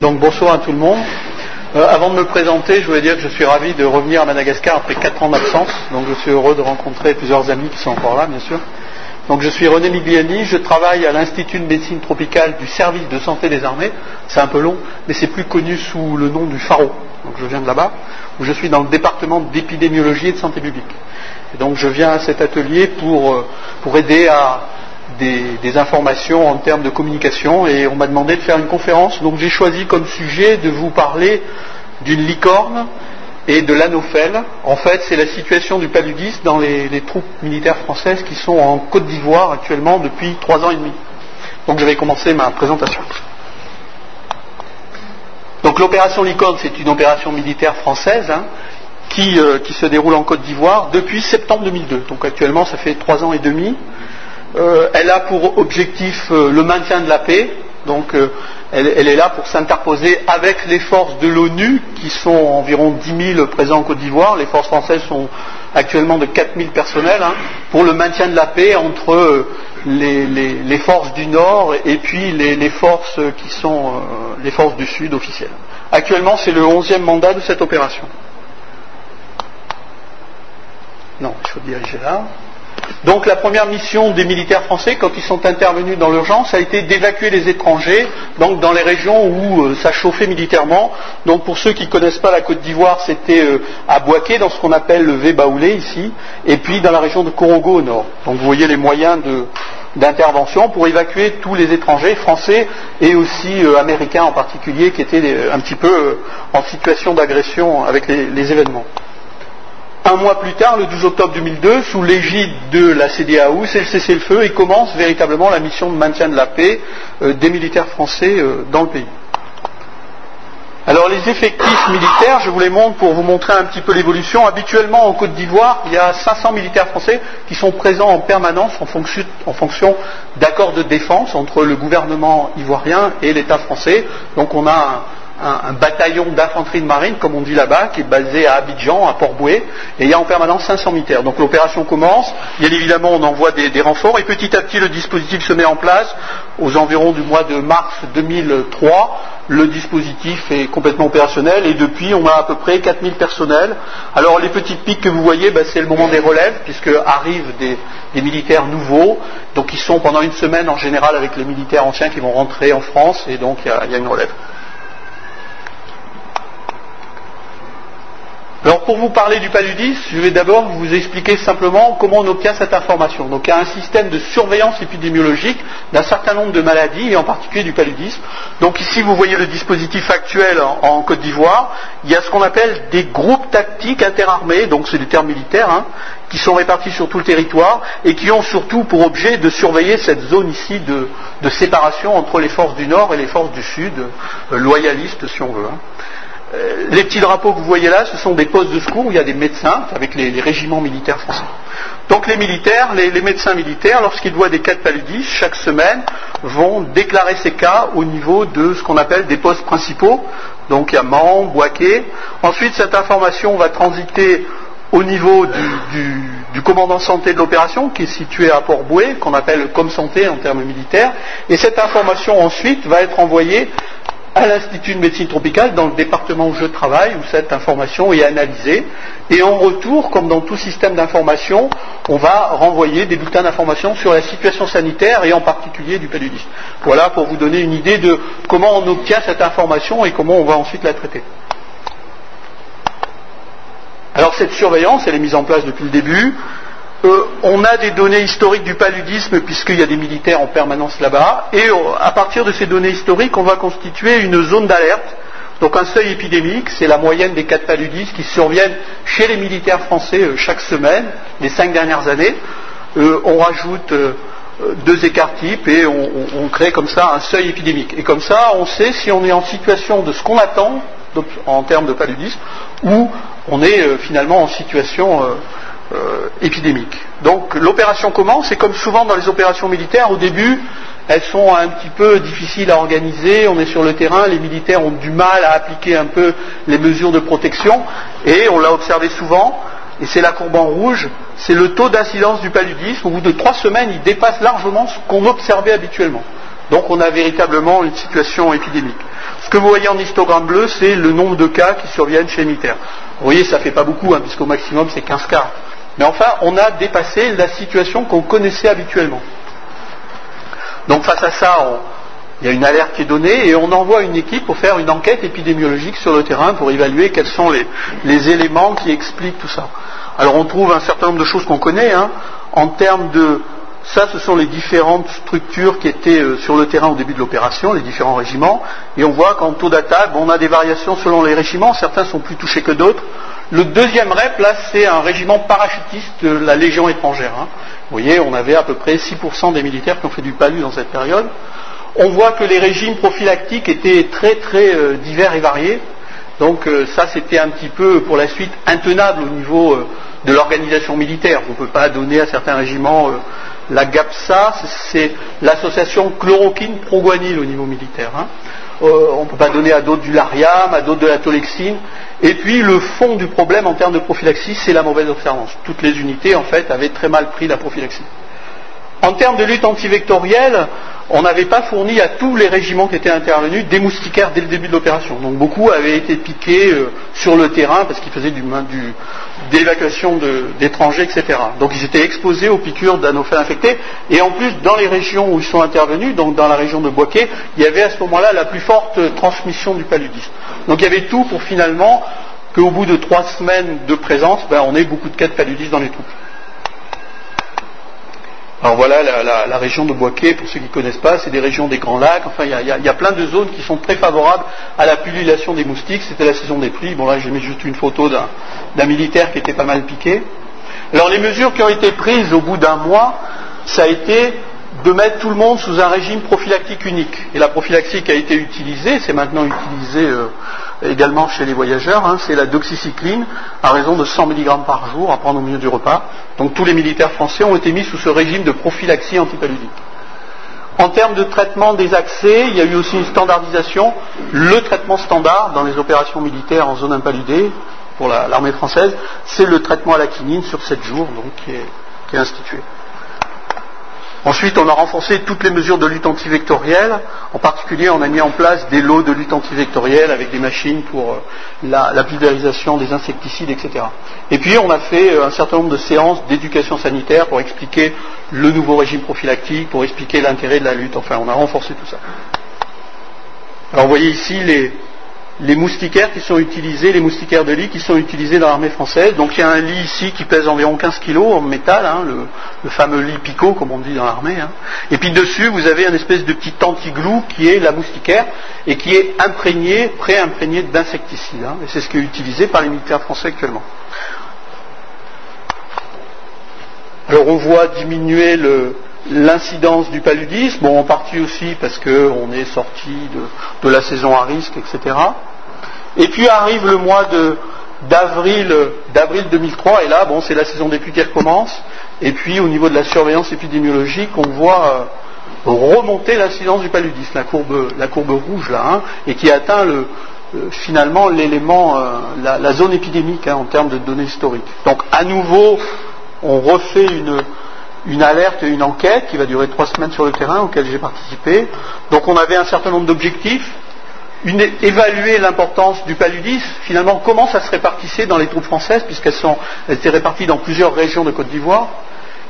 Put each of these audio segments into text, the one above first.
Donc bonsoir à tout le monde. Avant de me présenter, je voulais dire que je suis ravi de revenir à Madagascar après 4 ans d'absence. Donc je suis heureux de rencontrer plusieurs amis qui sont encore là, bien sûr. Donc je suis René Migliani, je travaille à l'Institut de médecine tropicale du service de santé des armées. C'est un peu long, mais c'est plus connu sous le nom du Pharo. Donc je viens de là-bas, où je suis dans le département d'épidémiologie et de santé publique. Et donc je viens à cet atelier pour aider à des informations en termes de communication, et on m'a demandé de faire une conférence. Donc j'ai choisi comme sujet de vous parler d'une licorne et de l'anophèle. En fait, c'est la situation du paludisme dans les troupes militaires françaises qui sont en Côte d'Ivoire actuellement depuis 3 ans et demi. Donc je vais commencer ma présentation. Donc l'opération Licorne, c'est une opération militaire française qui se déroule en Côte d'Ivoire depuis septembre 2002. Donc actuellement, ça fait 3 ans et demi. Elle a pour objectif le maintien de la paix. Donc elle est là pour s'interposer avec les forces de l'ONU qui sont environ 10 000 présents en Côte d'Ivoire. Les forces françaises sont actuellement de 4 000 personnels pour le maintien de la paix entre les forces du Nord et puis les forces qui sont les forces du Sud officielles. Actuellement, c'est le 11e mandat de cette opération. Non, il faut diriger là. Donc la première mission des militaires français, quand ils sont intervenus dans l'urgence, a été d'évacuer les étrangers, donc dans les régions où ça chauffait militairement. Donc pour ceux qui ne connaissent pas la Côte d'Ivoire, c'était à Bouaké, dans ce qu'on appelle le Vé-Baoulé ici, et puis dans la région de Korogo au nord. Donc vous voyez les moyens d'intervention pour évacuer tous les étrangers, français et aussi américains en particulier, qui étaient un petit peu en situation d'agression avec les événements. Un mois plus tard, le 12 octobre 2002, sous l'égide de la CEDEAO, c'est le cessez-le-feu et commence véritablement la mission de maintien de la paix des militaires français dans le pays. Alors les effectifs militaires, je vous les montre pour vous montrer un petit peu l'évolution. Habituellement en Côte d'Ivoire, il y a 500 militaires français qui sont présents en permanence en fonction d'accords de défense entre le gouvernement ivoirien et l'État français. Donc on a un bataillon d'infanterie de marine, comme on dit là-bas, qui est basé à Abidjan, à Port-Bouët, et il y a en permanence 500 militaires. Donc l'opération commence, bien évidemment on envoie des renforts, et petit à petit le dispositif se met en place. Aux environs du mois de mars 2003, le dispositif est complètement opérationnel, et depuis on a à peu près 4000 personnels. Alors les petites piques que vous voyez, c'est le moment des relèves, puisque arrivent des militaires nouveaux, donc ils sont pendant une semaine en général avec les militaires anciens qui vont rentrer en France, et donc il y a une relève. Alors pour vous parler du paludisme, je vais d'abord vous expliquer simplement comment on obtient cette information. Donc il y a un système de surveillance épidémiologique d'un certain nombre de maladies, et en particulier du paludisme. Donc ici vous voyez le dispositif actuel en Côte d'Ivoire. Il y a ce qu'on appelle des groupes tactiques interarmés, donc c'est des termes militaires, qui sont répartis sur tout le territoire et qui ont surtout pour objet de surveiller cette zone ici de séparation entre les forces du Nord et les forces du Sud, loyalistes si on veut. Les petits drapeaux que vous voyez là, ce sont des postes de secours où il y a des médecins avec les régiments militaires français. Donc les militaires, les médecins militaires, lorsqu'ils voient des cas de paludisme, chaque semaine, vont déclarer ces cas au niveau de ce qu'on appelle des postes principaux. Donc il y a Mans, Bouaké. Ensuite, cette information va transiter au niveau du commandant santé de l'opération, qui est situé à Port-Bouët, qu'on appelle comme santé en termes militaires. Et cette information ensuite va être envoyée à l'Institut de médecine tropicale, dans le département où je travaille, où cette information est analysée. Et en retour, comme dans tout système d'information, on va renvoyer des bulletins d'information sur la situation sanitaire et en particulier du paludisme. Voilà pour vous donner une idée de comment on obtient cette information et comment on va ensuite la traiter. Alors cette surveillance, elle est mise en place depuis le début. On a des données historiques du paludisme puisqu'il y a des militaires en permanence là-bas, et à partir de ces données historiques, on va constituer une zone d'alerte, donc un seuil épidémique, c'est la moyenne des cas de paludisme qui surviennent chez les militaires français chaque semaine, les 5 dernières années. On rajoute 2 écarts types et on crée comme ça un seuil épidémique. Et comme ça, on sait si on est en situation de ce qu'on attend en termes de paludisme, ou on est finalement en situation épidémique. Donc l'opération commence, et comme souvent dans les opérations militaires, au début, elles sont un petit peu difficiles à organiser, on est sur le terrain, les militaires ont du mal à appliquer un peu les mesures de protection, et on l'a observé souvent, et c'est la courbe en rouge, c'est le taux d'incidence du paludisme. Au bout de 3 semaines, il dépasse largement ce qu'on observait habituellement. Donc on a véritablement une situation épidémique. Ce que vous voyez en histogramme bleu, c'est le nombre de cas qui surviennent chez les militaires. Vous voyez, ça ne fait pas beaucoup, puisqu'au maximum c'est 15 cas. Mais enfin, on a dépassé la situation qu'on connaissait habituellement. Donc face à ça, il y a une alerte qui est donnée et on envoie une équipe pour faire une enquête épidémiologique sur le terrain pour évaluer quels sont les éléments qui expliquent tout ça. Alors on trouve un certain nombre de choses qu'on connaît, en termes de... Ça, ce sont les différentes structures qui étaient sur le terrain au début de l'opération, les différents régiments, et on voit qu'en taux d'attaque, on a des variations selon les régiments, certains sont plus touchés que d'autres. Le deuxième rep, là, c'est un régiment parachutiste de la Légion étrangère. Vous voyez, on avait à peu près 6% des militaires qui ont fait du palu dans cette période. On voit que les régimes prophylactiques étaient très très divers et variés. Donc ça, c'était un petit peu, pour la suite, intenable au niveau de l'organisation militaire. On ne peut pas donner à certains régiments la GAPSA, c'est l'association chloroquine-proguanil au niveau militaire. On ne peut pas donner à d'autres du Lariam, à d'autres de la Tolexine. Et puis le fond du problème en termes de prophylaxie, c'est la mauvaise observance. Toutes les unités, en fait, avaient très mal pris la prophylaxie. En termes de lutte antivectorielle, on n'avait pas fourni à tous les régiments qui étaient intervenus des moustiquaires dès le début de l'opération. Donc beaucoup avaient été piqués sur le terrain parce qu'ils faisaient d'évacuation d'étrangers, etc. Donc ils étaient exposés aux piqûres d'anophèles infectés. Et en plus, dans les régions où ils sont intervenus, donc dans la région de Boaké, il y avait à ce moment-là la plus forte transmission du paludisme. Donc il y avait tout pour finalement qu'au bout de 3 semaines de présence, on ait beaucoup de cas de paludisme dans les troupes. Alors voilà la région de Boaké, pour ceux qui ne connaissent pas, c'est des régions des Grands Lacs. Enfin, il y a plein de zones qui sont très favorables à la pullulation des moustiques. C'était la saison des pluies. Bon là, j'ai mis juste une photo d'un militaire qui était pas mal piqué. Alors les mesures qui ont été prises au bout d'un mois, ça a été de mettre tout le monde sous un régime prophylactique unique. Et la prophylaxie qui a été utilisée, c'est maintenant utilisé également chez les voyageurs, c'est la doxycycline à raison de 100 mg par jour à prendre au milieu du repas. Donc tous les militaires français ont été mis sous ce régime de prophylaxie antipaludique. En termes de traitement des accès, il y a eu aussi une standardisation. Le traitement standard dans les opérations militaires en zone impaludée, pour l'armée française, c'est le traitement à la quinine sur 7 jours, donc qui est institué. Ensuite, on a renforcé toutes les mesures de lutte antivectorielle. En particulier, on a mis en place des lots de lutte antivectorielle avec des machines pour la pulvérisation des insecticides, etc. Et puis, on a fait un certain nombre de séances d'éducation sanitaire pour expliquer le nouveau régime prophylactique, pour expliquer l'intérêt de la lutte. Enfin, on a renforcé tout ça. Alors, vous voyez ici les moustiquaires qui sont utilisés, les moustiquaires de lit qui sont utilisés dans l'armée française. Donc il y a un lit ici qui pèse environ 15 kg en métal, le fameux lit Picot comme on dit dans l'armée. Et puis dessus vous avez une espèce de petit anti-glue qui est la moustiquaire et qui est pré-imprégné d'insecticides. Et c'est ce qui est utilisé par les militaires français actuellement. Alors on voit diminuer l'incidence du paludisme, en partie aussi parce qu'on est sorti de la saison à risque, etc. Et puis arrive le mois d'avril 2003, et là, c'est la saison des pluies qui recommence, et puis au niveau de la surveillance épidémiologique, on voit remonter l'incidence du paludisme, la courbe rouge là, et qui atteint finalement l'élément, la zone épidémique en termes de données historiques. Donc à nouveau, on refait une alerte et une enquête qui va durer 3 semaines sur le terrain auquel j'ai participé. Donc on avait un certain nombre d'objectifs. Évaluer l'importance du paludisme, finalement comment ça se répartissait dans les troupes françaises puisqu'elles étaient réparties dans plusieurs régions de Côte d'Ivoire.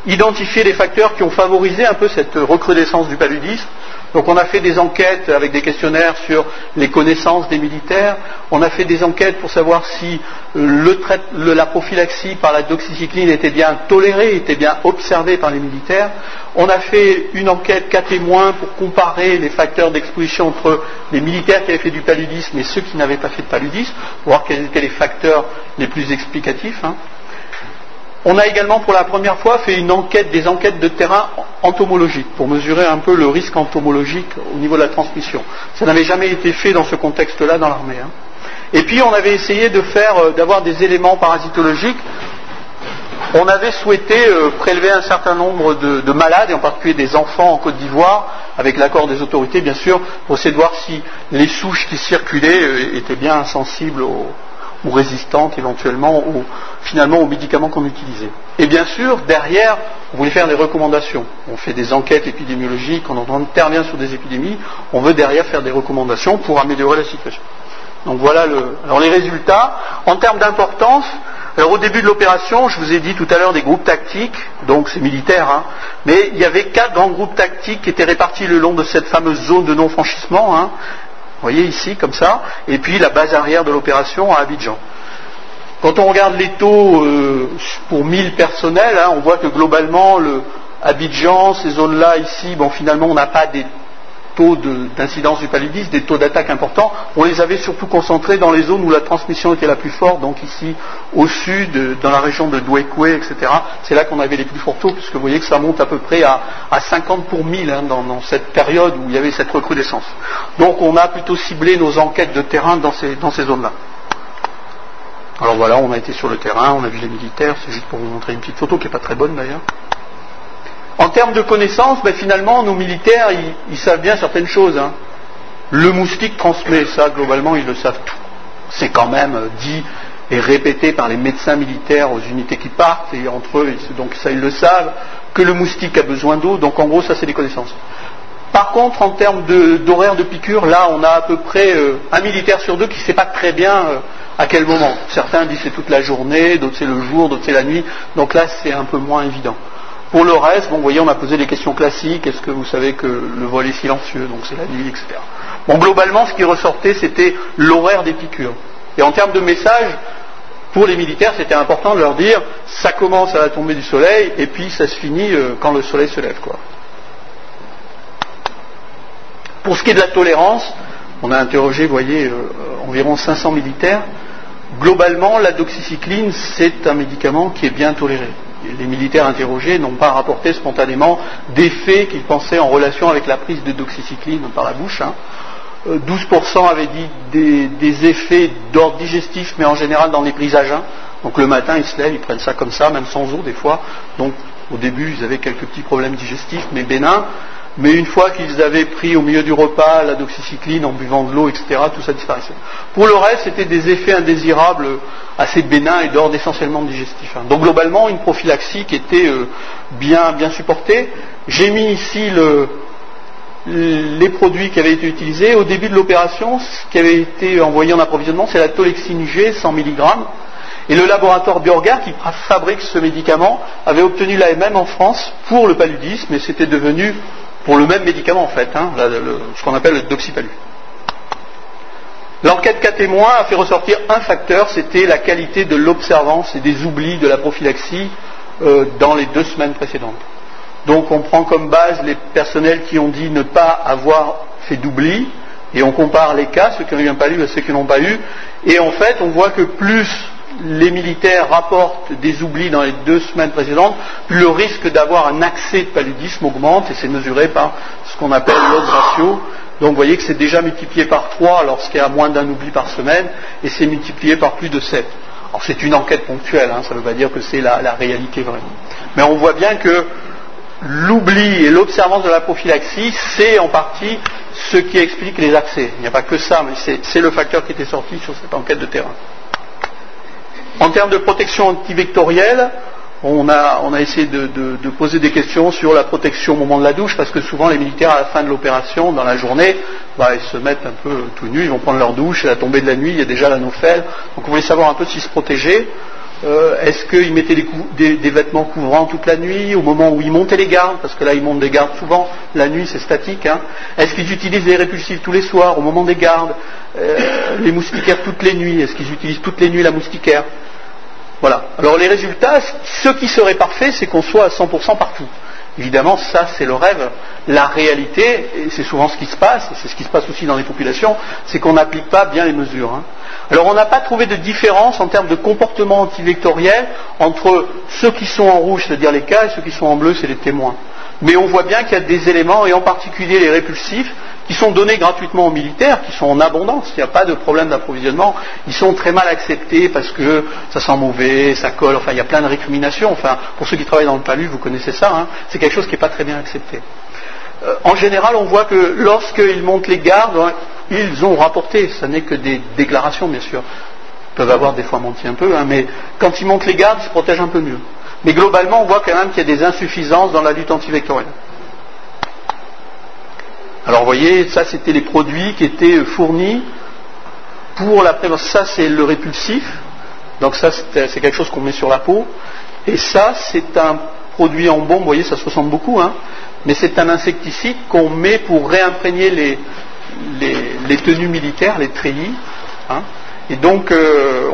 Identifier les facteurs qui ont favorisé un peu cette recrudescence du paludisme. Donc on a fait des enquêtes avec des questionnaires sur les connaissances des militaires. On a fait des enquêtes pour savoir si la prophylaxie par la doxycycline était bien tolérée, était bien observée par les militaires. On a fait une enquête cas témoins pour comparer les facteurs d'exposition entre les militaires qui avaient fait du paludisme et ceux qui n'avaient pas fait de paludisme, pour voir quels étaient les facteurs les plus explicatifs. On a également pour la première fois fait des enquêtes de terrain entomologiques pour mesurer un peu le risque entomologique au niveau de la transmission. Ça n'avait jamais été fait dans ce contexte-là dans l'armée. Et puis on avait essayé d'avoir des éléments parasitologiques. On avait souhaité prélever un certain nombre de malades, et en particulier des enfants en Côte d'Ivoire, avec l'accord des autorités bien sûr, pour essayer de voir si les souches qui circulaient étaient bien sensibles ou résistantes éventuellement finalement aux médicaments qu'on utilisait. Et bien sûr, derrière, on voulait faire des recommandations. On fait des enquêtes épidémiologiques, on intervient sur des épidémies, on veut derrière faire des recommandations pour améliorer la situation. Donc voilà alors les résultats. En termes d'importance, alors au début de l'opération, je vous ai dit tout à l'heure des groupes tactiques, donc c'est militaire, hein, mais il y avait 4 grands groupes tactiques qui étaient répartis le long de cette fameuse zone de non-franchissement, hein, vous voyez ici, comme ça, et puis la base arrière de l'opération à Abidjan. Quand on regarde les taux pour 1000 personnels, hein, on voit que globalement, Abidjan, ces zones-là ici, bon finalement on n'a pas des taux d'incidence du paludisme, des taux d'attaque importants, on les avait surtout concentrés dans les zones où la transmission était la plus forte, donc ici au sud, dans la région de Douekoué, etc. C'est là qu'on avait les plus forts taux, puisque vous voyez que ça monte à peu près à 50 pour 1000 hein, dans cette période où il y avait cette recrudescence. Donc on a plutôt ciblé nos enquêtes de terrain dans ces zones-là. Alors voilà, on a été sur le terrain, on a vu les militaires, c'est juste pour vous montrer une petite photo qui n'est pas très bonne d'ailleurs. En termes de connaissances, finalement, nos militaires, ils savent bien certaines choses. Hein. Le moustique transmet, ça, globalement, ils le savent tout. C'est quand même dit et répété par les médecins militaires aux unités qui partent, et entre eux, donc ça, ils le savent, que le moustique a besoin d'eau, donc en gros, ça, c'est des connaissances. Par contre, en termes d'horaire de piqûre, là, on a à peu près un militaire sur 2 qui ne sait pas très bien à quel moment. Certains disent c'est toute la journée, d'autres c'est le jour, d'autres c'est la nuit, donc là, c'est un peu moins évident. Pour le reste, bon, vous voyez, on a posé des questions classiques. Est-ce que vous savez que le vol est silencieux, donc c'est la nuit, etc. Bon, globalement, ce qui ressortait, c'était l'horaire des piqûres. Et en termes de message, pour les militaires, c'était important de leur dire, ça commence à la tombée du soleil, et puis ça se finit quand le soleil se lève, quoi. Pour ce qui est de la tolérance, on a interrogé, vous voyez, environ 500 militaires. Globalement, la doxycycline, c'est un médicament qui est bien toléré. Les militaires interrogés n'ont pas rapporté spontanément d'effets qu'ils pensaient en relation avec la prise de doxycycline par la bouche. Hein. 12% avaient dit des effets d'ordre digestif, mais en général dans les prises à jeun. Donc le matin, ils se lèvent, ils prennent ça comme ça, même sans eau des fois. Donc au début, ils avaient quelques petits problèmes digestifs, mais bénins. Mais une fois qu'ils avaient pris au milieu du repas la doxycycline en buvant de l'eau, etc., tout ça disparaissait. Pour le reste, c'était des effets indésirables assez bénins et d'ordre essentiellement digestif. Hein. Donc globalement, une prophylaxie qui était bien supportée. J'ai mis ici les produits qui avaient été utilisés. Au début de l'opération, ce qui avait été envoyé en approvisionnement, c'est la tolexine G, 100 mg. Et le laboratoire Biorga, qui fabrique ce médicament, avait obtenu l'AMM en France pour le paludisme, et c'était devenu pour le même médicament en fait, hein, ce qu'on appelle le doxypalu. L'enquête cas témoin a fait ressortir un facteur, c'était la qualité de l'observance et des oublis de la prophylaxie dans les 2 semaines précédentes. Donc on prend comme base les personnels qui ont dit ne pas avoir fait d'oubli, et on compare les cas, ceux qui n'ont eu un palu à ceux qui n'ont pas eu, et en fait on voit que plus les militaires rapportent des oublis dans les 2 semaines précédentes, plus le risque d'avoir un accès de paludisme augmente, et c'est mesuré par ce qu'on appelle l'odds ratio. Donc vous voyez que c'est déjà multiplié par 3 lorsqu'il y a moins d'un oubli par semaine, et c'est multiplié par plus de 7. Alors c'est une enquête ponctuelle, hein, ça ne veut pas dire que c'est la réalité vraie. Mais on voit bien que l'oubli et l'observance de la prophylaxie, c'est en partie ce qui explique les accès. Il n'y a pas que ça, mais c'est le facteur qui était sorti sur cette enquête de terrain. En termes de protection antivectorielle, on a essayé de poser des questions sur la protection au moment de la douche, parce que souvent les militaires à la fin de l'opération, dans la journée, ils se mettent un peu tout nus, ils vont prendre leur douche, et à la tombée de la nuit, il y a déjà l'anophèle. Donc on voulait savoir un peu s'ils se protégeaient. Est-ce qu'ils mettaient des vêtements couvrants toute la nuit, au moment où ils montaient les gardes, parce que là ils montent des gardes souvent, la nuit c'est statique, hein. Est-ce qu'ils utilisent les répulsifs tous les soirs, au moment des gardes, les moustiquaires toutes les nuits, est-ce qu'ils utilisent toutes les nuits la moustiquaire? Voilà. Alors les résultats, ce qui serait parfait, c'est qu'on soit à 100% partout. Évidemment, ça c'est le rêve. La réalité, et c'est souvent ce qui se passe, et c'est ce qui se passe aussi dans les populations, c'est qu'on n'applique pas bien les mesures. Hein. Alors on n'a pas trouvé de différence en termes de comportement antivectoriel entre ceux qui sont en rouge, c'est-à-dire les cas, et ceux qui sont en bleu, c'est les témoins. Mais on voit bien qu'il y a des éléments, et en particulier les répulsifs, qui sont donnés gratuitement aux militaires, qui sont en abondance, il n'y a pas de problème d'approvisionnement, ils sont très mal acceptés parce que ça sent mauvais, ça colle, enfin il y a plein de récriminations, enfin pour ceux qui travaillent dans le palu, vous connaissez ça, hein, c'est quelque chose qui n'est pas très bien accepté. En général, on voit que lorsqu'ils montent les gardes, ils ont rapporté, ça n'est que des déclarations bien sûr, peuvent avoir des fois menti un peu, hein, mais quand ils montent les gardes, ils se protègent un peu mieux. Mais globalement, on voit quand même qu'il y a des insuffisances dans la lutte antivectorielle. Alors vous voyez, ça c'était les produits qui étaient fournis pour la prévention. Ça c'est le répulsif, donc ça c'est quelque chose qu'on met sur la peau. Et ça c'est un produit en bombe, vous voyez ça se ressemble beaucoup, hein, mais c'est un insecticide qu'on met pour réimprégner les tenues militaires, les treillis. Hein. Et donc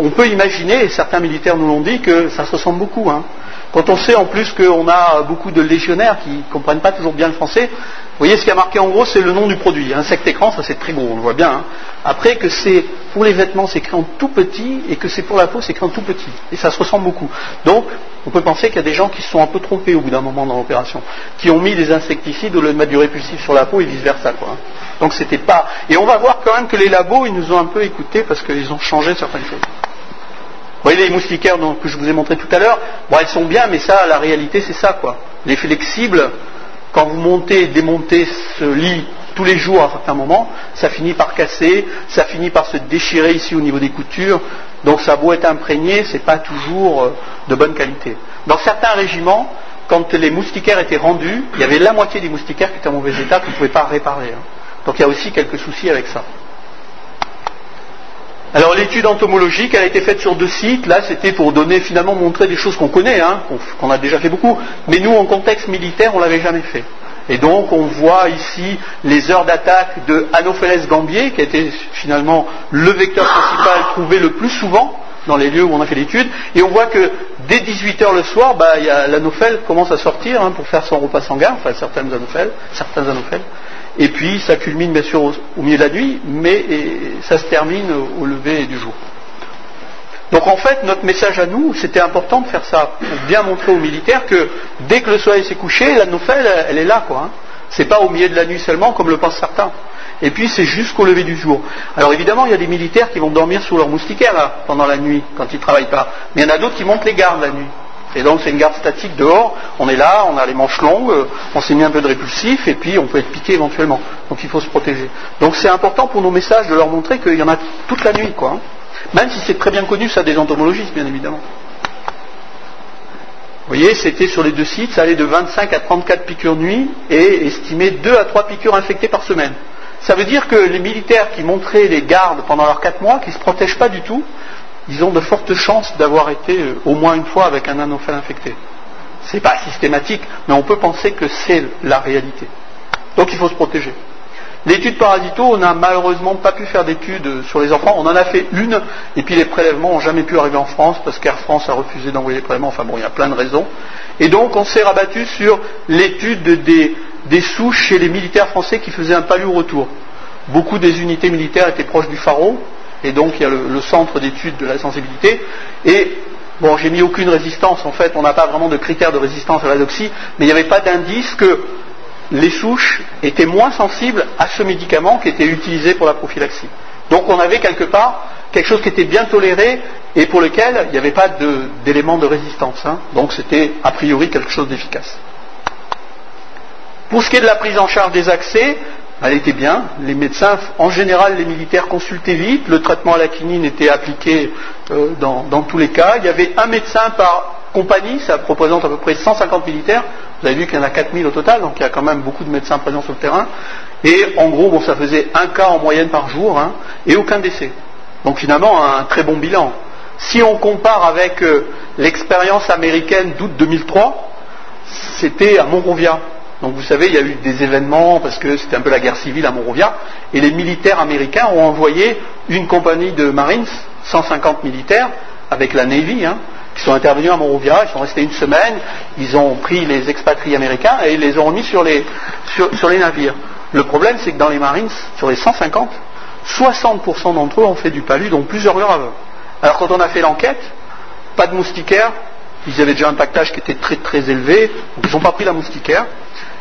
on peut imaginer, et certains militaires nous l'ont dit, que ça se ressemble beaucoup. Hein. Quand on sait en plus qu'on a beaucoup de légionnaires qui ne comprennent pas toujours bien le français, vous voyez ce qui a marqué en gros, c'est le nom du produit. Insecte écran, ça c'est très gros, on le voit bien. Hein. Après que c'est pour les vêtements, c'est écrit en tout petit, et que c'est pour la peau, c'est écrit en tout petit. Et ça se ressemble beaucoup. Donc, on peut penser qu'il y a des gens qui se sont un peu trompés au bout d'un moment dans l'opération, qui ont mis des insecticides au lieu de mettre du répulsif sur la peau et vice versa, quoi. Donc c'était pas. Et on va voir quand même que les labos, ils nous ont un peu écoutés parce qu'ils ont changé certaines choses. Vous voyez les moustiquaires que je vous ai montré tout à l'heure, bon elles sont bien, mais ça, la réalité c'est ça, quoi. Les flexibles, quand vous montez et démontez ce lit tous les jours à un certain moment, ça finit par casser, ça finit par se déchirer ici au niveau des coutures, donc ça a beau être imprégné, c'est pas toujours de bonne qualité. Dans certains régiments, quand les moustiquaires étaient rendus, il y avait la moitié des moustiquaires qui étaient en mauvais état, qu'on ne pouvait pas réparer. Hein. Donc il y a aussi quelques soucis avec ça. Alors l'étude entomologique, elle a été faite sur 2 sites. Là, c'était pour finalement montrer des choses qu'on connaît, hein, qu'on a déjà fait beaucoup. Mais nous, en contexte militaire, on ne l'avait jamais fait. Et donc, on voit ici les heures d'attaque de Anopheles gambier, qui a été finalement le vecteur principal trouvé le plus souvent dans les lieux où on a fait l'étude. Et on voit que dès 18h le soir, l'anophèle commence à sortir pour faire son repas sanguin, enfin certains anophèles. Et puis ça culmine bien sûr au milieu de la nuit, mais ça se termine au lever du jour. Donc en fait, notre message à nous, c'était important de faire ça, pour bien montrer aux militaires que dès que le soleil s'est couché, l'anophèle, elle est là, quoi. Hein. C'est pas au milieu de la nuit seulement, comme le pensent certains. Et puis c'est jusqu'au lever du jour. Alors évidemment, il y a des militaires qui vont dormir sous leur moustiquaire là, pendant la nuit, quand ils ne travaillent pas. Mais il y en a d'autres qui montent les gardes la nuit. Et donc c'est une garde statique dehors, on est là, on a les manches longues, on s'est mis un peu de répulsif et puis on peut être piqué éventuellement. Donc il faut se protéger. Donc c'est important pour nos messages de leur montrer qu'il y en a toute la nuit, quoi. Hein. Même si c'est très bien connu, ça des entomologistes, bien évidemment. Vous voyez, c'était sur les 2 sites, ça allait de 25 à 34 piqûres nuit et estimé 2 à 3 piqûres infectées par semaine. Ça veut dire que les militaires qui montraient les gardes pendant leurs 4 mois, qui ne se protègent pas du tout, ils ont de fortes chances d'avoir été au moins une fois avec un anophèle infecté. C'est pas systématique, mais on peut penser que c'est la réalité. Donc il faut se protéger. L'étude parasito, on n'a malheureusement pas pu faire d'études sur les enfants. On en a fait une, et puis les prélèvements n'ont jamais pu arriver en France, parce qu'Air France a refusé d'envoyer les prélèvements. Enfin bon, il y a plein de raisons. Et donc on s'est rabattu sur l'étude des souches chez les militaires français qui faisaient un palu retour. Beaucoup des unités militaires étaient proches du Pharo, et donc il y a le centre d'études de la sensibilité. Et bon, j'ai mis aucune résistance, en fait, on n'a pas vraiment de critères de résistance à la doxy, mais il n'y avait pas d'indice que les souches étaient moins sensibles à ce médicament qui était utilisé pour la prophylaxie. Donc on avait quelque part quelque chose qui était bien toléré et pour lequel il n'y avait pas d'éléments de résistance. Hein. Donc c'était a priori quelque chose d'efficace. Pour ce qui est de la prise en charge des accès, elle était bien. Les médecins, en général, les militaires consultaient vite. Le traitement à la quinine était appliqué dans tous les cas. Il y avait un médecin par compagnie, ça représente à peu près 150 militaires. Vous avez vu qu'il y en a 4000 au total, donc il y a quand même beaucoup de médecins présents sur le terrain. Et en gros, bon, ça faisait 1 cas en moyenne par jour, hein, et aucun décès. Donc finalement, un très bon bilan. Si on compare avec l'expérience américaine d'août 2003, c'était à Monrovia. Donc vous savez, il y a eu des événements, parce que c'était un peu la guerre civile à Monrovia, et les militaires américains ont envoyé une compagnie de Marines, 150 militaires, avec la Navy, hein, qui sont intervenus à Monrovia, ils sont restés 1 semaine, ils ont pris les expatriés américains et ils les ont remis sur les navires. Le problème, c'est que dans les Marines, sur les 150, 60% d'entre eux ont fait du palu, dont plusieurs graves. Alors quand on a fait l'enquête, pas de moustiquaire, ils avaient déjà un pactage qui était très très élevé, donc ils n'ont pas pris la moustiquaire.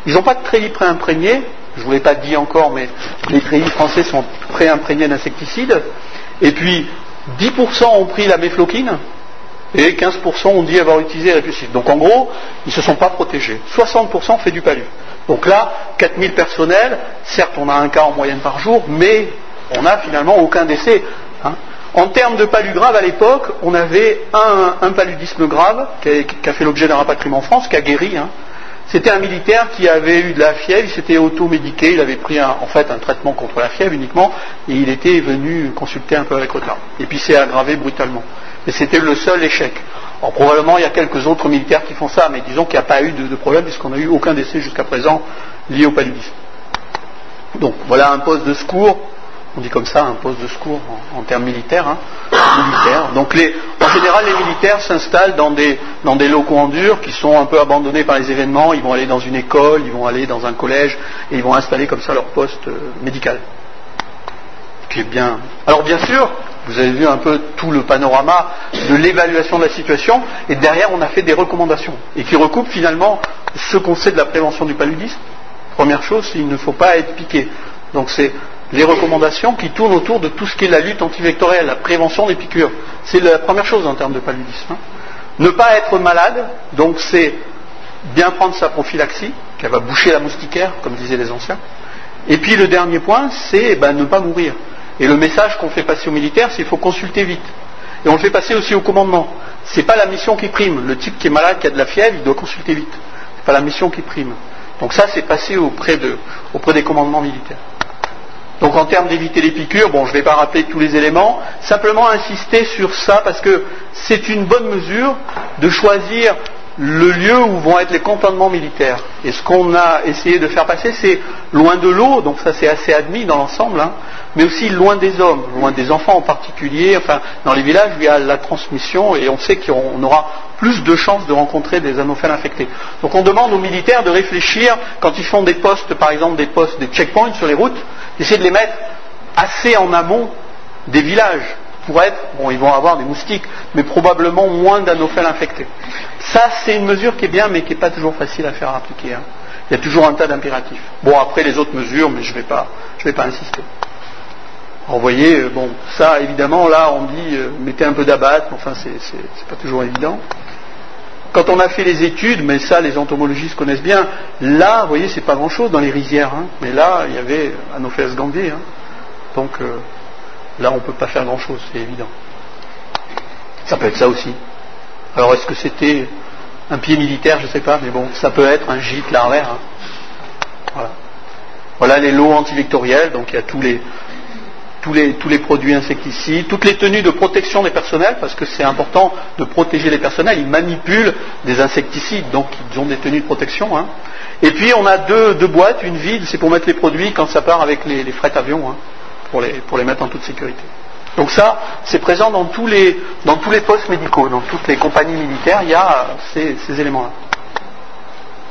Ils n'ont pas de treillis préimprégnés, je ne vous l'ai pas dit encore, mais les treillis français sont préimprégnés d'insecticides. Et puis 10% ont pris la méfloquine et 15% ont dit avoir utilisé répulsif. Donc en gros, ils ne se sont pas protégés. 60% ont fait du palu. Donc là, 4000 personnels, certes on a 1 cas en moyenne par jour, mais on n'a finalement aucun décès. Hein. En termes de palud grave, à l'époque, on avait un paludisme grave qui a fait l'objet d'un rapatriement en France, qui a guéri. C'était un militaire qui avait eu de la fièvre, il s'était auto-médiqué, il avait pris un traitement contre la fièvre uniquement, et il était venu consulter un peu avec retard. Et puis c'est aggravé brutalement. Et c'était le seul échec. Alors probablement il y a quelques autres militaires qui font ça, mais disons qu'il n'y a pas eu de problème, puisqu'on n'a eu aucun décès jusqu'à présent lié au paludisme. Donc voilà un poste de secours. On dit comme ça, un poste de secours en termes militaires. Donc en général, les militaires s'installent dans des locaux en dur qui sont un peu abandonnés par les événements. Ils vont aller dans une école, ils vont aller dans un collège, et ils vont installer comme ça leur poste médical. Qui est bien. Alors bien sûr, vous avez vu un peu tout le panorama de l'évaluation de la situation, et derrière on a fait des recommandations, et qui recoupent finalement ce qu'on sait de la prévention du paludisme. Première chose, il ne faut pas être piqué. Donc c'est les recommandations qui tournent autour de tout ce qui est la lutte antivectorielle, la prévention des piqûres. C'est la première chose en termes de paludisme. Ne pas être malade, donc c'est bien prendre sa prophylaxie, qu'elle va boucher la moustiquaire, comme disaient les anciens. Et puis le dernier point, c'est ne pas mourir. Et le message qu'on fait passer aux militaires, c'est qu'il faut consulter vite. Et on le fait passer aussi au commandement. C'est pas la mission qui prime. Le type qui est malade, qui a de la fièvre, il doit consulter vite. C'est pas la mission qui prime. Donc ça, c'est passé auprès des commandements militaires. Donc en termes d'éviter les piqûres, je ne vais pas rappeler tous les éléments, simplement insister sur ça parce que c'est une bonne mesure de choisir le lieu où vont être les cantonnements militaires. Et ce qu'on a essayé de faire passer, c'est loin de l'eau, donc ça c'est assez admis dans l'ensemble, mais aussi loin des hommes, loin des enfants en particulier, enfin dans les villages où il y a la transmission et on sait qu'on aura plus de chances de rencontrer des anophèles infectés. Donc on demande aux militaires de réfléchir, quand ils font des postes, par exemple des checkpoints sur les routes, d'essayer de les mettre assez en amont des villages, pour être, ils vont avoir des moustiques, mais probablement moins d'anophèles infectés. Ça, c'est une mesure qui est bien, mais qui n'est pas toujours facile à faire appliquer. Il y a toujours un tas d'impératifs. Après les autres mesures, mais je ne vais pas insister. Alors, vous voyez, ça, évidemment, là, on dit, mettez un peu d'abat, enfin, c'est pas toujours évident. Quand on a fait les études, mais ça, les entomologistes connaissent bien, là, vous voyez, c'est pas grand-chose dans les rizières, mais là, il y avait Anopheles gandhi, donc, là, on ne peut pas faire grand-chose, c'est évident. Ça peut être ça aussi. Alors, est-ce que c'était un pied militaire? Je ne sais pas, mais ça peut être un gîte larvaire. Voilà les lots antivectoriels, donc il y a tous les produits insecticides, toutes les tenues de protection des personnels, parce que c'est important de protéger les personnels. Ils manipulent des insecticides, donc ils ont des tenues de protection. Et puis, on a deux boîtes, une vide, c'est pour mettre les produits quand ça part avec les fret avions. Pour les mettre en toute sécurité. Donc ça, c'est présent dans tous les postes médicaux, dans toutes les compagnies militaires, il y a ces éléments-là.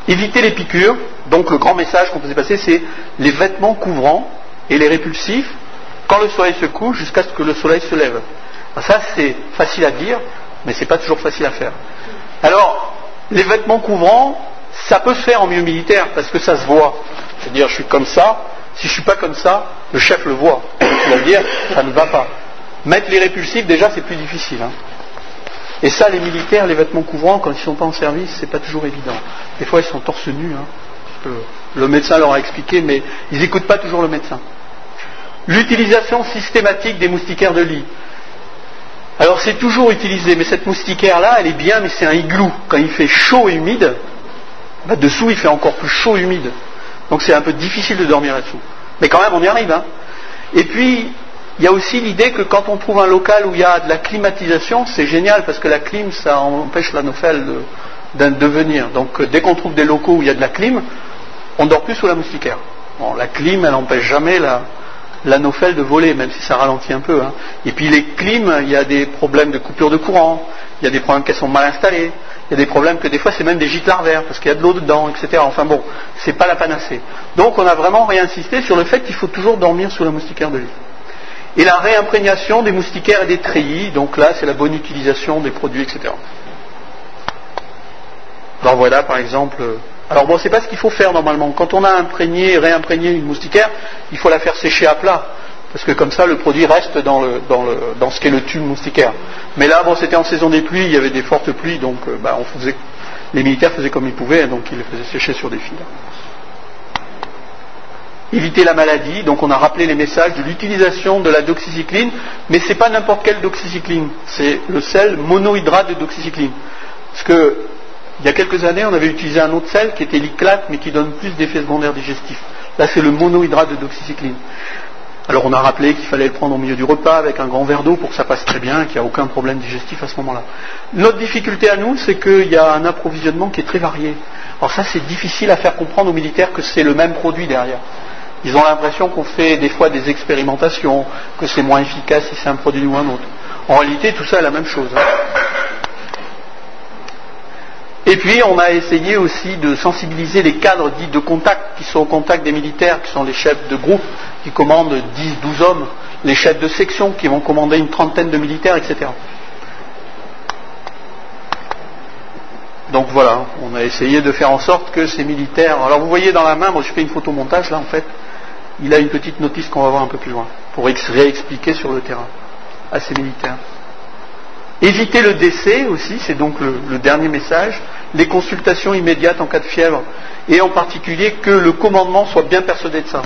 Éviter les piqûres, donc le grand message qu'on faisait passer, c'est les vêtements couvrants et les répulsifs quand le soleil se couche jusqu'à ce que le soleil se lève. Ça, c'est facile à dire, mais c'est pas toujours facile à faire. Alors, les vêtements couvrants, ça peut se faire en milieu militaire, parce que ça se voit. C'est-à-dire, je suis comme ça. Si je ne suis pas comme ça, le chef le voit. Il va dire, ça ne va pas. Mettre les répulsifs, déjà, c'est plus difficile. Et ça, les militaires, les vêtements couvrants, quand ils ne sont pas en service, c'est pas toujours évident. Des fois, ils sont torse nus. Le médecin leur a expliqué, mais ils n'écoutent pas toujours le médecin. L'utilisation systématique des moustiquaires de lit. Alors, c'est toujours utilisé, mais cette moustiquaire-là, elle est bien, mais c'est un igloo. Quand il fait chaud et humide, dessous, il fait encore plus chaud et humide. Donc c'est un peu difficile de dormir là-dessous. Mais quand même, on y arrive. Et puis, il y a aussi l'idée que quand on trouve un local où il y a de la climatisation, c'est génial, parce que la clim, ça empêche l'anophèle de venir. Donc dès qu'on trouve des locaux où il y a de la clim, on ne dort plus sous la moustiquaire. La clim, elle n'empêche jamais l'anophèle de voler, même si ça ralentit un peu. Et puis les clims, il y a des problèmes de coupure de courant, il y a des problèmes qu'elles sont mal installées. Il y a des problèmes que des fois c'est même des gîtes larvaires parce qu'il y a de l'eau dedans, etc. Enfin c'est pas la panacée. Donc on a vraiment réinsisté sur le fait qu'il faut toujours dormir sous la moustiquaire de lit. Et la réimprégnation des moustiquaires et des treillis, donc là c'est la bonne utilisation des produits, etc. Alors voilà par exemple. Alors c'est pas ce qu'il faut faire normalement. Quand on a réimprégné une moustiquaire, il faut la faire sécher à plat. Parce que comme ça, le produit reste dans ce qu'est le tube moustiquaire. Mais là, c'était en saison des pluies, il y avait des fortes pluies, donc les militaires faisaient comme ils pouvaient, donc ils les faisaient sécher sur des fils. éviter la maladie. Donc on a rappelé les messages de l'utilisation de la doxycycline, mais ce n'est pas n'importe quelle doxycycline, c'est le sel monohydrate de doxycycline. Parce que il y a quelques années, on avait utilisé un autre sel qui était l'iclate, mais qui donne plus d'effets secondaires digestifs. Là, c'est le monohydrate de doxycycline. Alors on a rappelé qu'il fallait le prendre au milieu du repas avec un grand verre d'eau pour que ça passe très bien, qu'il n'y a aucun problème digestif à ce moment-là. Notre difficulté à nous, c'est qu'il y a un approvisionnement qui est très varié. Alors ça, c'est difficile à faire comprendre aux militaires que c'est le même produit derrière. Ils ont l'impression qu'on fait des fois des expérimentations, que c'est moins efficace si c'est un produit ou un autre. En réalité, tout ça est la même chose. Et puis, on a essayé aussi de sensibiliser les cadres dits de contact, qui sont au contact des militaires, qui sont les chefs de groupe, qui commandent 10, 12 hommes, les chefs de section, qui vont commander une trentaine de militaires, etc. Donc voilà, on a essayé de faire en sorte que ces militaires... Alors vous voyez dans la main, moi je fais une photomontage là en fait, il a une petite notice qu'on va voir un peu plus loin, pour réexpliquer sur le terrain à ces militaires. Éviter le décès aussi, c'est donc le dernier message, les consultations immédiates en cas de fièvre, et en particulier que le commandement soit bien persuadé de ça,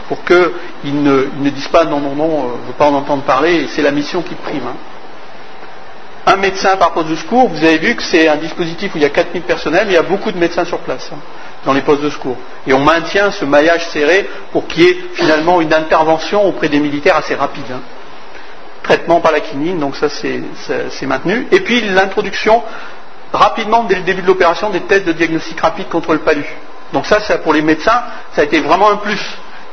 pour qu'ils ne disent pas non, je ne veux pas en entendre parler, et c'est la mission qui prime. Un médecin par poste de secours, vous avez vu que c'est un dispositif où il y a 4000 personnels, mais il y a beaucoup de médecins sur place, dans les postes de secours. Et on maintient ce maillage serré pour qu'il y ait finalement une intervention auprès des militaires assez rapide. Traitement par la quinine, donc ça c'est maintenu. Et puis l'introduction rapidement dès le début de l'opération des tests de diagnostic rapide contre le palu. Donc ça pour les médecins, ça a été vraiment un plus.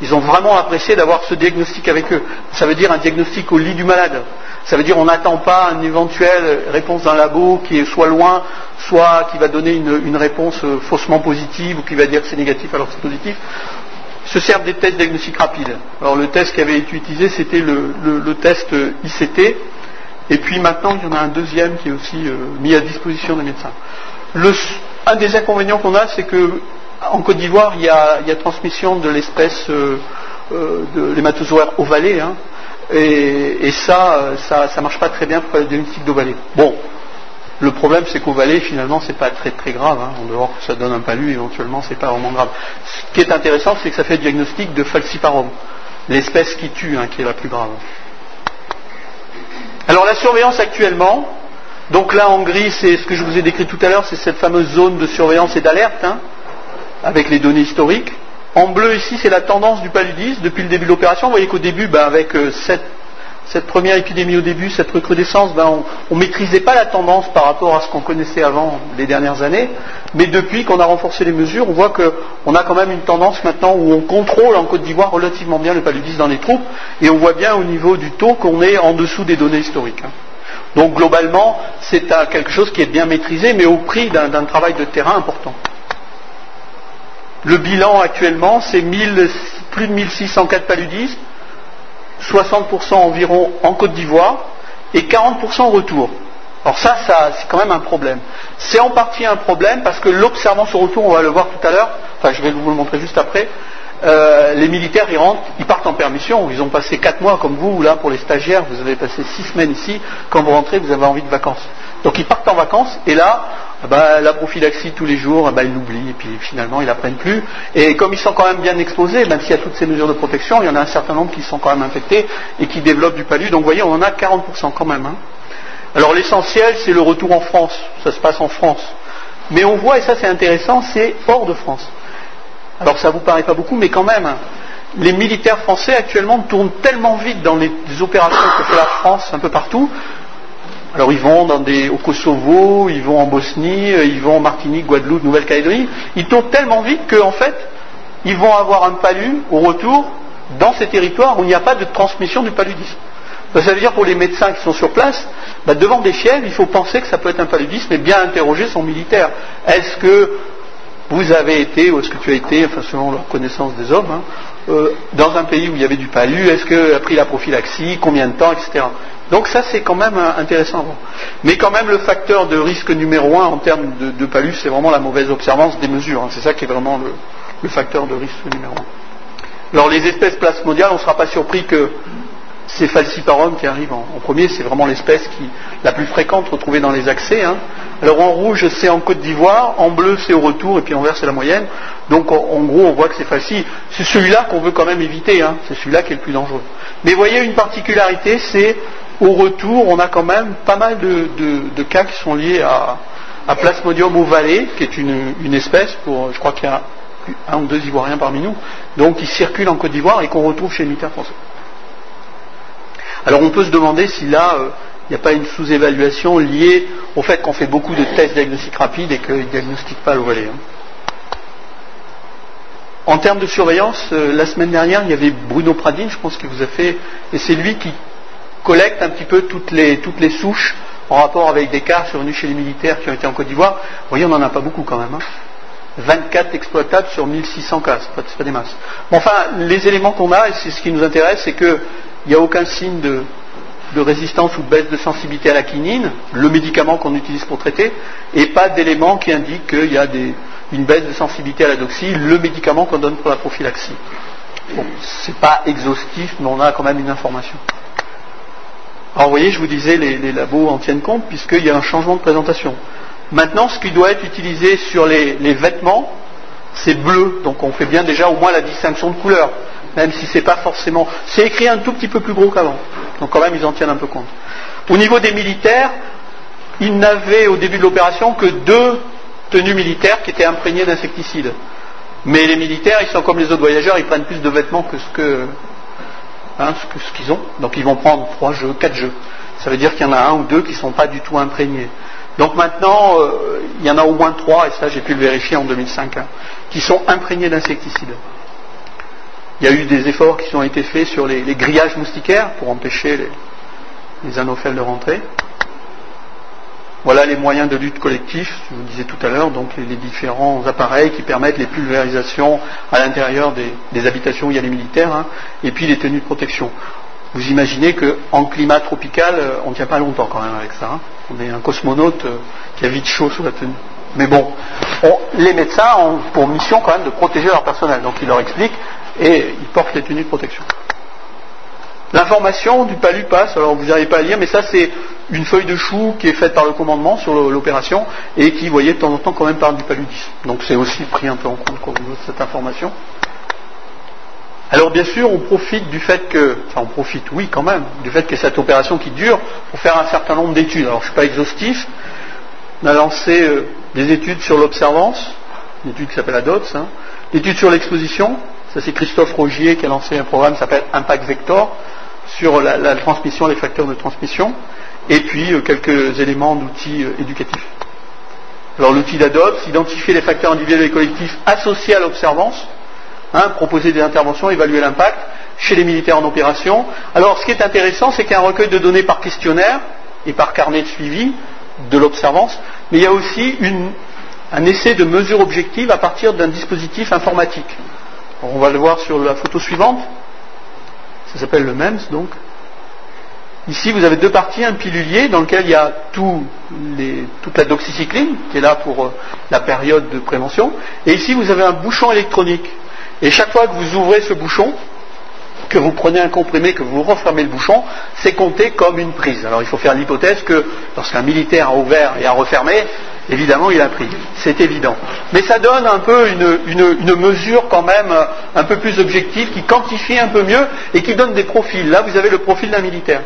Ils ont vraiment apprécié d'avoir ce diagnostic avec eux. Ça veut dire un diagnostic au lit du malade. Ça veut dire on n'attend pas une éventuelle réponse d'un labo qui est soit loin, soit qui va donner une réponse faussement positive ou qui va dire que c'est négatif alors que c'est positif. Se servent des tests diagnostiques rapides. Alors le test qui avait été utilisé, c'était le test ICT, et puis maintenant il y en a un deuxième qui est aussi mis à disposition des médecins. Un des inconvénients qu'on a, c'est que en Côte d'Ivoire, il y a transmission de l'espèce de l'hématozoaire ovalé, et ça marche pas très bien pour le diagnostic d'ovalé. Bon. Le problème, c'est qu'ovalé, finalement, c'est pas très très grave. On doit voir que ça donne un palu, éventuellement, c'est pas vraiment grave. Ce qui est intéressant, c'est que ça fait le diagnostic de falciparum, l'espèce qui tue, qui est la plus grave. Alors la surveillance actuellement, donc là en gris, c'est ce que je vous ai décrit tout à l'heure, c'est cette fameuse zone de surveillance et d'alerte, avec les données historiques. En bleu ici, c'est la tendance du paludisme depuis le début de l'opération. Vous voyez qu'au début, avec cette première épidémie au début, cette recrudescence, on ne maîtrisait pas la tendance par rapport à ce qu'on connaissait avant les dernières années, mais depuis qu'on a renforcé les mesures, on voit qu'on a quand même une tendance maintenant où on contrôle en Côte d'Ivoire relativement bien le paludisme dans les troupes, et on voit bien au niveau du taux qu'on est en dessous des données historiques. Donc globalement, c'est quelque chose qui est bien maîtrisé, mais au prix d'un travail de terrain important. Le bilan actuellement, c'est plus de 1600 cas de paludisme, 60% environ en Côte d'Ivoire et 40% au retour. Alors ça c'est quand même un problème. C'est en partie un problème parce que l'observance au retour, on va le voir tout à l'heure, enfin je vais vous le montrer juste après, les militaires ils rentrent, ils partent en permission, ils ont passé 4 mois comme vous, là pour les stagiaires, vous avez passé 6 semaines ici, quand vous rentrez vous avez envie de vacances. Donc ils partent en vacances et là, la prophylaxie tous les jours, ils l'oublient et puis finalement ils n'apprennent plus. Et comme ils sont quand même bien exposés, même s'il y a toutes ces mesures de protection, il y en a un certain nombre qui sont quand même infectés et qui développent du palu. Donc vous voyez, on en a 40% quand même. Alors l'essentiel, c'est le retour en France. Ça se passe en France. Mais on voit, et ça c'est intéressant, c'est hors de France. Alors ça vous paraît pas beaucoup, mais quand même, les militaires français actuellement tournent tellement vite dans les opérations que fait la France un peu partout. Alors ils vont au Kosovo, ils vont en Bosnie, ils vont en Martinique, Guadeloupe, Nouvelle-Calédonie. Ils tournent tellement vite qu'en fait, ils vont avoir un palu au retour dans ces territoires où il n'y a pas de transmission du paludisme. Ça veut dire pour les médecins qui sont sur place, devant des fièvres, il faut penser que ça peut être un paludisme et bien interroger son militaire. Est-ce que vous avez été, ou est-ce que tu as été, enfin selon leur connaissance des hommes, dans un pays où il y avait du palu, est-ce que a pris la prophylaxie, combien de temps, etc. Donc ça c'est quand même intéressant à voir. Mais quand même le facteur de risque numéro 1 en termes de palu, c'est vraiment la mauvaise observance des mesures. C'est ça qui est vraiment le facteur de risque numéro 1. Alors les espèces plasmodiales, on ne sera pas surpris que ces falciparum qui arrivent en premier, c'est vraiment l'espèce la plus fréquente retrouvée dans les accès. Hein. Alors en rouge, c'est en Côte d'Ivoire, en bleu, c'est au retour, et puis en vert, c'est la moyenne. Donc en gros, on voit que c'est falci. C'est celui-là qu'on veut quand même éviter, hein. C'est celui-là qui est le plus dangereux. Mais vous voyez, une particularité, c'est au retour, on a quand même pas mal de cas qui sont liés à Plasmodium ovale, qui est une espèce, je crois qu'il y a un ou deux Ivoiriens parmi nous, donc qui circulent en Côte d'Ivoire et qu'on retrouve chez les militaires français. Alors on peut se demander si là, il n'y a pas une sous-évaluation liée au fait qu'on fait beaucoup de tests diagnostiques rapides et qu'ils ne diagnostiquent pas l'ovale. Hein. En termes de surveillance, la semaine dernière, il y avait Bruno Pradine, je pense qu'il vous a fait, et c'est lui qui collecte un petit peu toutes les souches en rapport avec des cas survenus chez les militaires qui ont été en Côte d'Ivoire. Vous voyez, on n'en a pas beaucoup quand même. Hein. 24 exploitables sur 1600 cas, c'est pas des masses. Bon, enfin, les éléments qu'on a, et c'est ce qui nous intéresse, c'est qu'il n'y a aucun signe de résistance ou de baisse de sensibilité à la quinine, le médicament qu'on utilise pour traiter, et pas d'éléments qui indiquent qu'il y a une baisse de sensibilité à la doxy, le médicament qu'on donne pour la prophylaxie. Bon, c'est pas exhaustif, mais on a quand même une information. Alors vous voyez, je vous disais, les labos en tiennent compte, puisqu'il y a un changement de présentation. Maintenant, ce qui doit être utilisé sur les vêtements, c'est bleu, donc on fait bien déjà au moins la distinction de couleur, même si c'est pas forcément... C'est écrit un tout petit peu plus gros qu'avant, donc quand même ils en tiennent un peu compte. Au niveau des militaires, ils n'avaient au début de l'opération que 2 tenues militaires qui étaient imprégnées d'insecticides. Mais les militaires, ils sont comme les autres voyageurs, ils prennent plus de vêtements que ce qu'ils ont, donc ils vont prendre 3 jeux, 4 jeux. Ça veut dire qu'il y en a 1 ou 2 qui ne sont pas du tout imprégnés. Donc maintenant, il y en a au moins 3, et ça j'ai pu le vérifier en 2005, hein, qui sont imprégnés d'insecticides. Il y a eu des efforts qui ont été faits sur les grillages moustiquaires pour empêcher les anophèles de rentrer. Voilà les moyens de lutte collectif, je vous disais tout à l'heure, donc les différents appareils qui permettent les pulvérisations à l'intérieur des habitations où il y a les militaires, hein, et puis les tenues de protection. Vous imaginez qu'en climat tropical, on ne tient pas longtemps quand même avec ça. Hein. On est un cosmonaute qui a vite chaud sous la tenue. Mais bon, les médecins ont pour mission quand même de protéger leur personnel, donc ils leur expliquent et ils portent les tenues de protection. L'information du palu passe, alors vous n'arrivez pas à lire, mais ça c'est une feuille de chou qui est faite par le commandement sur l'opération et qui, vous voyez, de temps en temps quand même parle du paludisme. Donc c'est aussi pris un peu en compte au niveau de cette information. Alors bien sûr, on profite du fait que, enfin on profite, oui quand même, du fait que cette opération qui dure pour faire un certain nombre d'études. Alors je ne suis pas exhaustif, on a lancé des études sur l'observance, une étude qui s'appelle ADOTS, hein, l'étude sur l'exposition, ça c'est Christophe Rogier qui a lancé un programme qui s'appelle Impact Vector, sur la transmission, les facteurs de transmission, et puis quelques éléments d'outils éducatifs. Alors l'outil d'ADOTS, identifier les facteurs individuels et collectifs associés à l'observance, hein, proposer des interventions, évaluer l'impact chez les militaires en opération. Alors ce qui est intéressant, c'est qu'il y a un recueil de données par questionnaire et par carnet de suivi de l'observance, mais il y a aussi un essai de mesure objective à partir d'un dispositif informatique. Alors, on va le voir sur la photo suivante. Ça s'appelle le MEMS donc. Ici vous avez 2 parties, un pilulier dans lequel il y a toute la doxycycline qui est là pour la période de prévention, et ici vous avez un bouchon électronique. Et chaque fois que vous ouvrez ce bouchon, que vous prenez un comprimé, que vous refermez le bouchon, c'est compté comme une prise. Alors il faut faire l'hypothèse que lorsqu'un militaire a ouvert et a refermé, évidemment il a pris. C'est évident. Mais ça donne un peu une mesure quand même un peu plus objective, qui quantifie un peu mieux et qui donne des profils. Là vous avez le profil d'un militaire.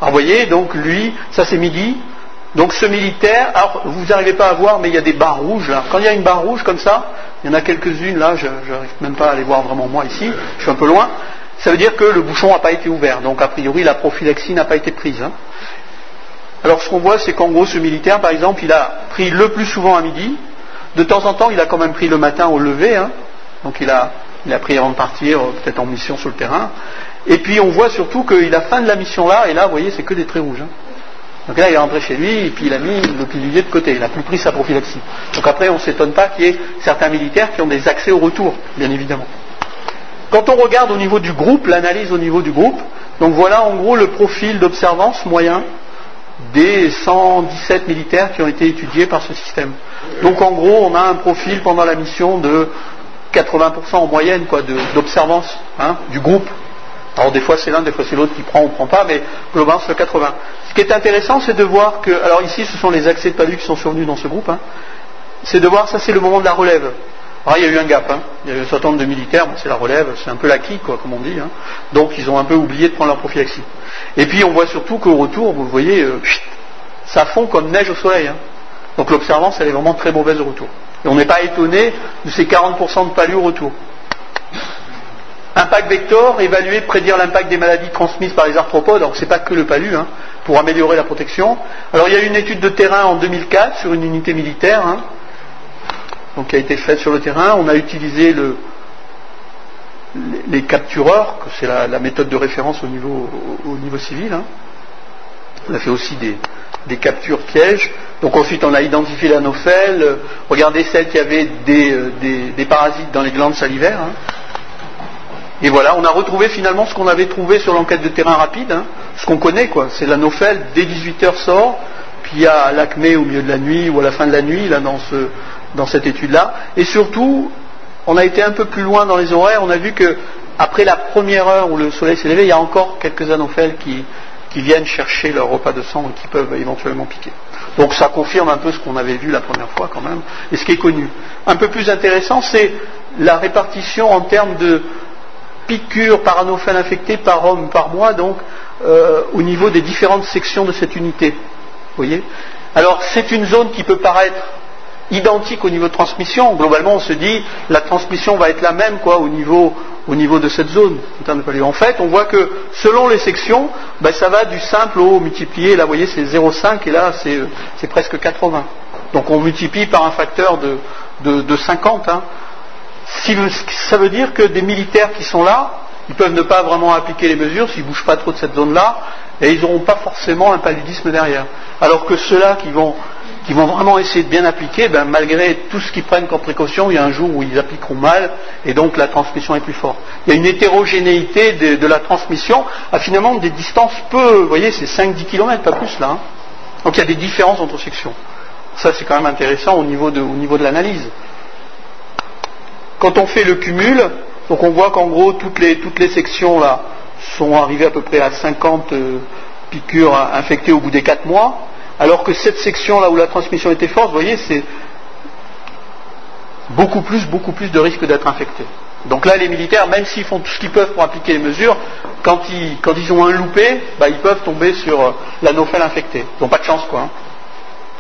Alors vous voyez, donc lui, ça c'est midi. Donc ce militaire, alors vous n'arrivez pas à voir, mais il y a des barres rouges là. Quand il y a une barre rouge comme ça, il y en a quelques-unes là, je n'arrive même pas à les voir vraiment moi ici, je suis un peu loin, ça veut dire que le bouchon n'a pas été ouvert, donc a priori la prophylaxie n'a pas été prise. Hein. Alors ce qu'on voit, c'est qu'en gros ce militaire, par exemple, il a pris le plus souvent à midi, de temps en temps il a quand même pris le matin au lever, hein. Donc il a pris avant de partir, peut-être en mission sur le terrain, et puis on voit surtout qu'il a fin de la mission là, et là vous voyez c'est que des traits rouges. Hein. Donc là, il est rentré chez lui, et puis il a mis le pilulier de côté, il n'a plus pris sa prophylaxie. Donc après, on ne s'étonne pas qu'il y ait certains militaires qui ont des accès au retour, bien évidemment. Quand on regarde au niveau du groupe, l'analyse au niveau du groupe, donc voilà en gros le profil d'observance moyen des 117 militaires qui ont été étudiés par ce système. Donc en gros, on a un profil pendant la mission de 80% en moyenne d'observance, hein, du groupe. Alors des fois c'est l'un, des fois c'est l'autre qui prend ou prend pas, mais globalement c'est le 80. Ce qui est intéressant, c'est de voir que, alors ici ce sont les accès de palud qui sont survenus dans ce groupe, c'est de voir, ça c'est le moment de la relève. Alors il y a eu un gap, il y a eu un certain nombre de militaires, c'est la relève, c'est un peu l'acquis, quoi, comme on dit, donc ils ont un peu oublié de prendre leur prophylaxie. Et puis on voit surtout qu'au retour, vous voyez, ça fond comme neige au soleil. Donc l'observance elle est vraiment très mauvaise au retour. Et on n'est pas étonné de ces 40% de palud au retour. Impact vector, évaluer, prédire l'impact des maladies transmises par les arthropodes. Alors c'est pas que le palu, pour améliorer la protection. Alors il y a eu une étude de terrain en 2004 sur une unité militaire, donc qui a été faite sur le terrain. On a utilisé les captureurs, que c'est la méthode de référence au niveau civil. On a fait aussi des captures pièges. Donc ensuite on a identifié l'anophèle, regardé celles qui avaient des parasites dans les glandes salivaires. Et voilà, on a retrouvé finalement ce qu'on avait trouvé sur l'enquête de terrain rapide, ce qu'on connaît, quoi. C'est l'anophèle, dès 18h sort, puis il y a l'acmé au milieu de la nuit ou à la fin de la nuit, là dans cette étude-là. Et surtout, on a été un peu plus loin dans les horaires, on a vu que après la première heure où le soleil s'est levé, il y a encore quelques anophèles qui viennent chercher leur repas de sang et qui peuvent éventuellement piquer. Donc ça confirme un peu ce qu'on avait vu la première fois quand même, et ce qui est connu. Un peu plus intéressant, c'est la répartition en termes de piqûres par anophèle infecté par homme par mois, donc au niveau des différentes sections de cette unité. Vous voyez ? Alors c'est une zone qui peut paraître identique au niveau de transmission. Globalement on se dit la transmission va être la même, quoi, au niveau de cette zone. En fait on voit que selon les sections, ça va du simple au multiplié. Là vous voyez c'est 0,5 et là c'est presque 80. Donc on multiplie par un facteur de 50. Ça veut dire que des militaires qui sont là, ils peuvent ne pas vraiment appliquer les mesures s'ils ne bougent pas trop de cette zone-là, et ils n'auront pas forcément un paludisme derrière. Alors que ceux-là qui vont vraiment essayer de bien appliquer, malgré tout ce qu'ils prennent comme précaution, il y a un jour où ils appliqueront mal, et donc la transmission est plus forte. Il y a une hétérogénéité de la transmission à finalement des distances vous voyez, c'est 5-10 km, pas plus là. Donc il y a des différences entre sections. Ça c'est quand même intéressant au niveau de l'analyse. Quand on fait le cumul, donc on voit qu'en gros toutes les sections là sont arrivées à peu près à 50 piqûres infectées au bout des 4 mois, alors que cette section là où la transmission était forte, vous voyez, c'est beaucoup plus de risque d'être infecté. Donc là les militaires, même s'ils font tout ce qu'ils peuvent pour appliquer les mesures, quand ils ont un loupé, ils peuvent tomber sur l'anophèle infecté. Ils n'ont pas de chance, quoi.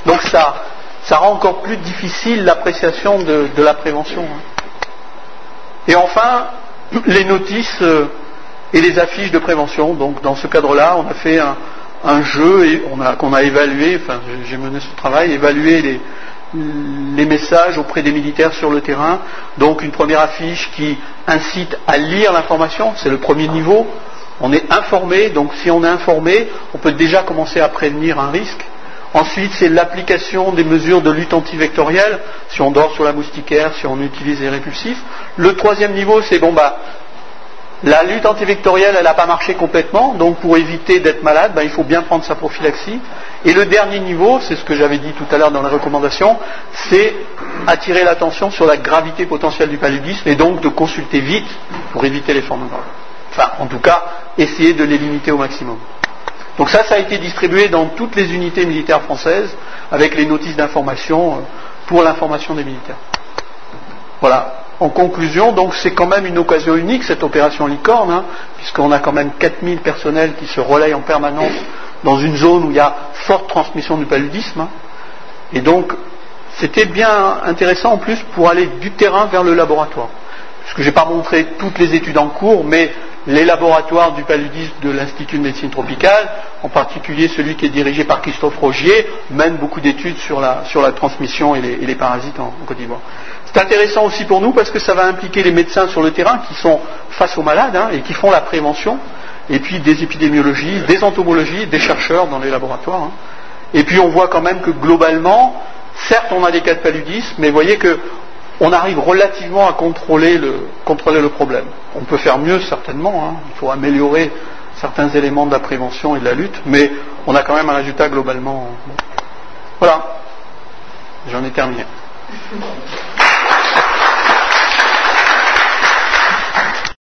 Donc ça rend encore plus difficile l'appréciation de la prévention. Et enfin, les notices et les affiches de prévention. Donc dans ce cadre-là, on a fait un jeu et qu'on a évalué, j'ai mené ce travail, évaluer les messages auprès des militaires sur le terrain. Donc une première affiche qui incite à lire l'information, c'est le premier niveau. On est informé, donc si on est informé, on peut déjà commencer à prévenir un risque. Ensuite, c'est l'application des mesures de lutte antivectorielle, si on dort sur la moustiquaire, si on utilise les répulsifs. Le troisième niveau, c'est la lutte antivectorielle, elle n'a pas marché complètement, donc pour éviter d'être malade, il faut bien prendre sa prophylaxie. Et le dernier niveau, c'est ce que j'avais dit tout à l'heure dans les recommandations, c'est attirer l'attention sur la gravité potentielle du paludisme et donc de consulter vite pour éviter les formes graves. Enfin, en tout cas, essayer de les limiter au maximum. Donc ça a été distribué dans toutes les unités militaires françaises avec les notices d'information pour l'information des militaires. Voilà. En conclusion, donc c'est quand même une occasion unique cette opération Licorne, puisqu'on a quand même 4000 personnels qui se relayent en permanence dans une zone où il y a forte transmission du paludisme. Et donc c'était bien intéressant en plus pour aller du terrain vers le laboratoire. Puisque je n'ai pas montré toutes les études en cours, mais les laboratoires du paludisme de l'Institut de médecine tropicale, en particulier celui qui est dirigé par Christophe Rogier, mène beaucoup d'études sur la transmission et les parasites en Côte d'Ivoire. C'est intéressant aussi pour nous parce que ça va impliquer les médecins sur le terrain qui sont face aux malades et qui font la prévention, et puis des épidémiologies, des entomologies, des chercheurs dans les laboratoires. Et puis on voit quand même que globalement, certes on a des cas de paludisme, mais vous voyez que on arrive relativement à contrôler le problème. On peut faire mieux certainement, il faut améliorer certains éléments de la prévention et de la lutte, mais on a quand même un résultat globalement. Voilà, j'en ai terminé.